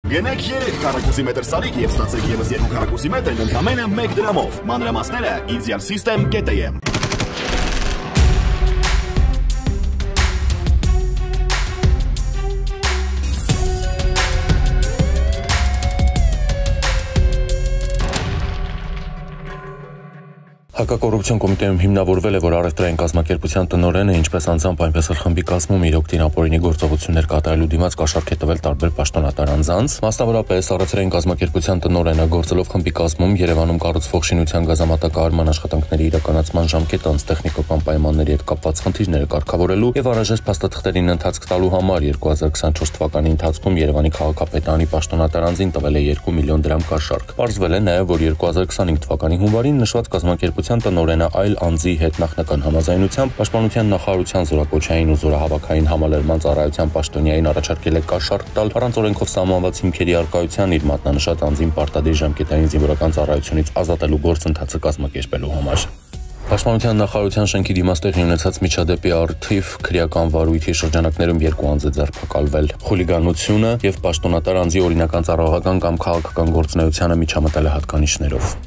Գնեք 3 քառակուսի մետր սարիկ եւ ստացեք եւս 2 քառակուսի մետր ընդամենը 1 դրամով։ Մանրամասները idealsystem.am Հակակոռուպցիոն կոմիտեում հիմնավորվել է, որ առևտրային կազմակերպության տնօրենը, ինչպես անձամբ, այնպես էլ խմբի կազմում իր օգտինապորինի գործողություններ կատարելու դիմաց կաշառք է տվել տարբեր պաշտոնատար անձանց, մասնավորապես առևտրային կազմակերպության տնօրենը գործելով խմբի կազմում Երևանում կառուցվող շինության գազամատակարարման աշխատանքների իրականացման ժամկետանց տեխնիկական պայմանների հետ կապված խնդիրները կարգավորելու եւ անհրաժեշտ փաստաթղթերին ընթացք տալու համար 2024 թվականի ընթացքում Երևանի քաղաքապետարանի պաշտոնատար անձին տվել է 2 միլիոն դրամ կաշառք։ Պարզվել է նաեւ, որ 2025 թվականի հունվարին նշված կազմակերպության տնօրենը այլ անձի հետ նախնական համաձայնությամբ Պաշտպանության նախարարության զորակոչային ու զորահավաքային համալրման ծառայության պաշտոնյային առաջարկել է կաշառք տալ առանց օրենքով սահմանված հիմքերի առկայության իր մատնանշած անձին պարտադիր ժամկետային զինվորական ծառայությունից ազատելու գործընթացը կազմակերպելու համար։ Պաշտպանության նախարարության շենքի դիմաստեղի ունեցած միջադեպի առթիվ քրեական վարույթի շրջանակներում 2 անձ է ձերբակալվել։ Խուլիգանությունը եւ պաշտոնատար անձի օրինական ծառայողական կամ քաղաքական գործունեությանը միջամտել է հատկանիշներով։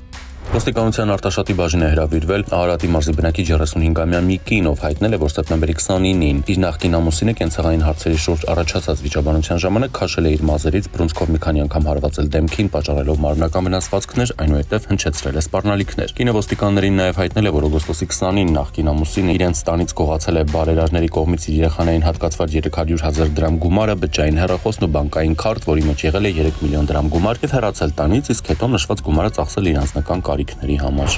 Ոստիկանության արտաշատի բաժին է հրավիրվել Արարատի մարզի բնակիչ 35-ամյա մի կին, ով հայտնել է, որ սեպտեմբերի 29-ին իր նախկին ամուսինը կենցաղային հարցերի շուրջ առաջացած վիճաբանության ժամանակ քաշել է իր մազերից, բռունցքով մի քանի անգամ հարվածել դեմքին, պատճառելով մարմնական վնասվածքներ, այնուհետև հնչեցրել է սպառնալիքներ։ Կինը ոստիկաններին նաև հայտնել է, որ օգոստոսի 20-ին նախկին ամուսինը իրենց տանից կողացել է բարերարների կողմից իր երեխաներին հատկացված 300,000 դրամ գումարը, բջջային հեռախոսն ու բանկային քարտ, որի մեջ եղել է 3 միլիոն դրամ գումար, եւ հեռացել տանից, իսկ հետո նշված գումարը ծախսել իր անձնական կարիքների համար։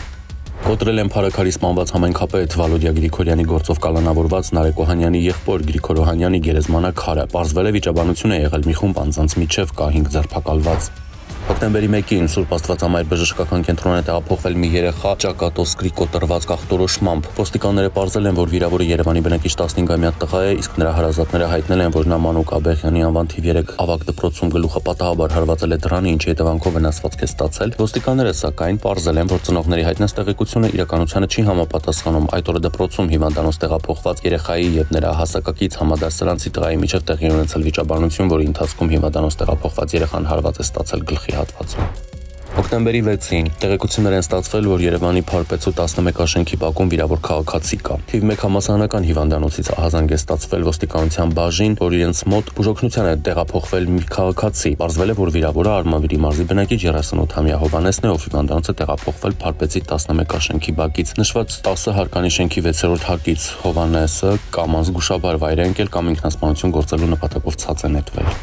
Կոտրել են Փարաքարի սպանված համայնքապետ Վալոդիա Գրիգորյանի գործով կալանավորված Նարեկ Օհանյանի եղբոր Գրիգոր Օհանյանի գերեզմանաքարը։ Պարզվել է վիճաբանություն է եղել մի խումբ անձանց միջև, կա 5 ձերբակալված։ Հոկտեմբերի 1-ին Սուրբ Աստվածամայր բժշկական կենտրոն է տեղափոխվել մի երեխա ճակատոց կրիկոտրված ախտորոշմամբ։ Ոստիկանները պարզել են, որ վիրավորը Երևանի բնակիչ 15-ամյա տղա է, իսկ նրա հարազատները հայտնել են, որ նա Մանուկ Աբեղյանի անվան թիվ 3 ավագ դպրոցում գլուխը պատահաբար հարվածել է դռանը, ինչի հետևանքով վնասվածք է ստացել։ Ոստիկանները սակայն պարզել են, որ ծնողների հայտնած տեղեկությունը իրականությանը չի համապատասխանում։ Այդ օրը դպրոցում հիվանդանոց տեղափոխված երեխայի եւ նրա հասակակից համադասարանցի տղայի միջև տեղի ունեցել վիճաբանություն, որի ընթացքում հիվանդանոց տեղափոխված երեխան հարված է ստացել գլխի հատվածում։ Հոկտեմբերի 6-ին տեղեկություններ են ստացվել, որ Երևանի Փարպեցու 11 աշենքի բակում վիրավոր քաղաքացի կա։ Թիվ 1 համալսարանական հիվանդանոցից ահազանգ է ստացվել ոստիկանության բաժին, որ իրենց մոտ բուժօգնության է տեղափոխվել մի քաղաքացի։ Պարզվել է, որ վիրավորը Արմավիրի մարզի բնակիչ 38-ամյա Հովհաննեսն է, ով հիվանդանոցը տեղափոխվել Փարպեցի 11 աշենքի բակից։ Նշված 10 հարկանի շենքի 6-րդ հարկից Հովհաննեսը կամ անզգուշաբար վայր է ընկել կամ ինքնասպանություն գործելու նպատակով ցած է նետվել։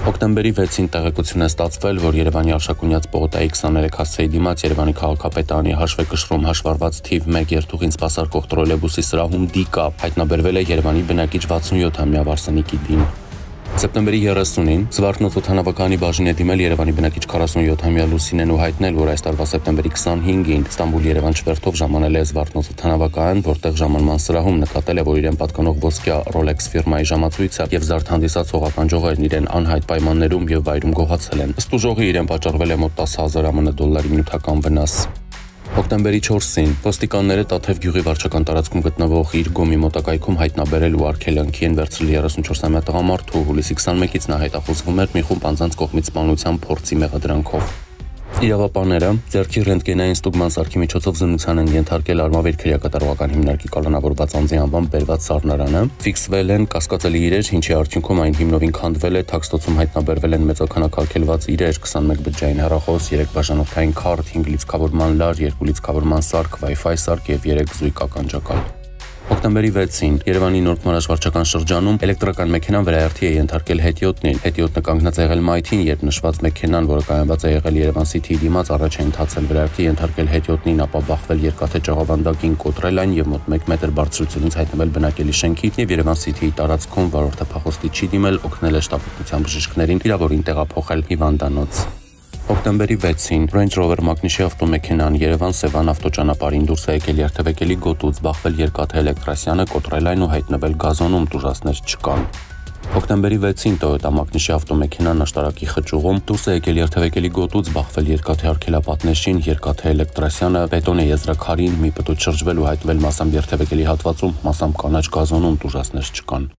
Հոկտեմբերի 6-ին տեղեկություն է ստացվել, որ Երևանի Արշակունյաց պողոտայի 23 հասցեի դիմաց Երևանի քաղաքապետարանի հաշվեկշռում հաշվառված թիվ 1 երթուղին սպասարկող տրոլեյբուսի սրահում դիկա հայտնաբերվել է Երևանի բնակիչ 67-ամյա Վարսենի Կիդին։ Սեպտեմբերի 30-ին Զվարթնոց օդանավակայանի բաժին է դիմել Երևանի բնակիչ 47-ամյա Լուսինեն ու հայտնել, որ այս տարվա սեպտեմբերի 25-ին Ստամբուլ-Երևան չվերթով ժամանել է Զվարթնոց օդանավակայան, որտեղ ժամանման սրահում նկատել է, որ իրեն պատկանող ոսկյա Rolex ֆիրմայի ժամացույցը եւ զարդ հանդիսած հողականջողերն իրեն անհայտ պայմաններում եւ վայրում գողացել են։ Ըստ ուժողի իրեն պատճառվել է մոտ 10,000 ԱՄՆ դոլարի նյութական վնաս։ Հոկտեմբերի 4-ին ոստիկանները Տաթև գյուղի վարչական տարածքում գտնվող իր գոմի մոտակայքում հայտնաբերել ու արգելանքի են վերցրել 34-ամյա տղամարդու, հուլիսի 21-ից նա հետախուզվում էր մի խումբ անձանց կողմից սպանության փորձի մեղադրանքով։ Իրավապանները ձեռքի ռենտգենային ստուգման սարքի միջոցով զննության են ենթարկել Արմավիր քրեակատարողական հիմնարկի կալանավորված անձի անվամբ բերված սառնարանը, ֆիքսվել են կասկածելի իրեր, ինչի արդյունքում այն հիմնովին քանդվել է, թաքստոցում հայտնաբերվել են մեծաքանակարգելված իրեր, 21 բջջային հեռախոս, 3 բաժանորդային քարտ, 5 լիցքավորման լար, 2 լիցքավորման սարք, Wi-Fi սարք եւ 3 զույգ ականջակալ։ Հոկտեմբերի 6-ին Երևանի Նոր Քմարաշ վարչական շրջանում էլեկտրական մեքենան վերահերթի է ենթարկել հետիոտնին։ Հետիոտնը կանգնած է եղել մայթին, երբ նշված մեքենան, որը կայանված է եղել Երևան City-ի դիմաց, առաջ է ընթացել վերահերթի ենթարկել հետիոտնին, ապա բախվել երկաթե ճաղավանդակին, կոտրել այն եւ մոտ 1 մետր բարձրությունից հայտնվել բնակելի շենքի եւ Երևան City-ի տարածքում վարորդը փախոստի չի դիմել, օգնել է շտապօգնության բժիշկներին վիրավորին տեղափոխել հիվանդանոց։ Հոկտեմբերի 6-ին Range Rover մակնիշի ավտոմեքենան Երևան-Սևան ավտոճանապարհին դուրս է եկել երթևեկելի գոտուց, բախվել երկաթե էլեկտրասյանը, կոտրել այն ու հայտնվել գազոնում, տուժածներ չկան։ Հոկտեմբերի 6-ին Toyota մակնիշի ավտոմեքենան աշտարակի խճուղում դուրս է եկել երթևեկելի գոտուց, բախվել երկաթե արգելապատնեշին, երկաթե էլեկտրասյանը, բետոնե եզրաքարին, մի պտույտ շրջվել ու հայտնվել մասամբ երթևեկելի հատվածում, մասամբ կանաչ գազոնում, տուժածներ չկան։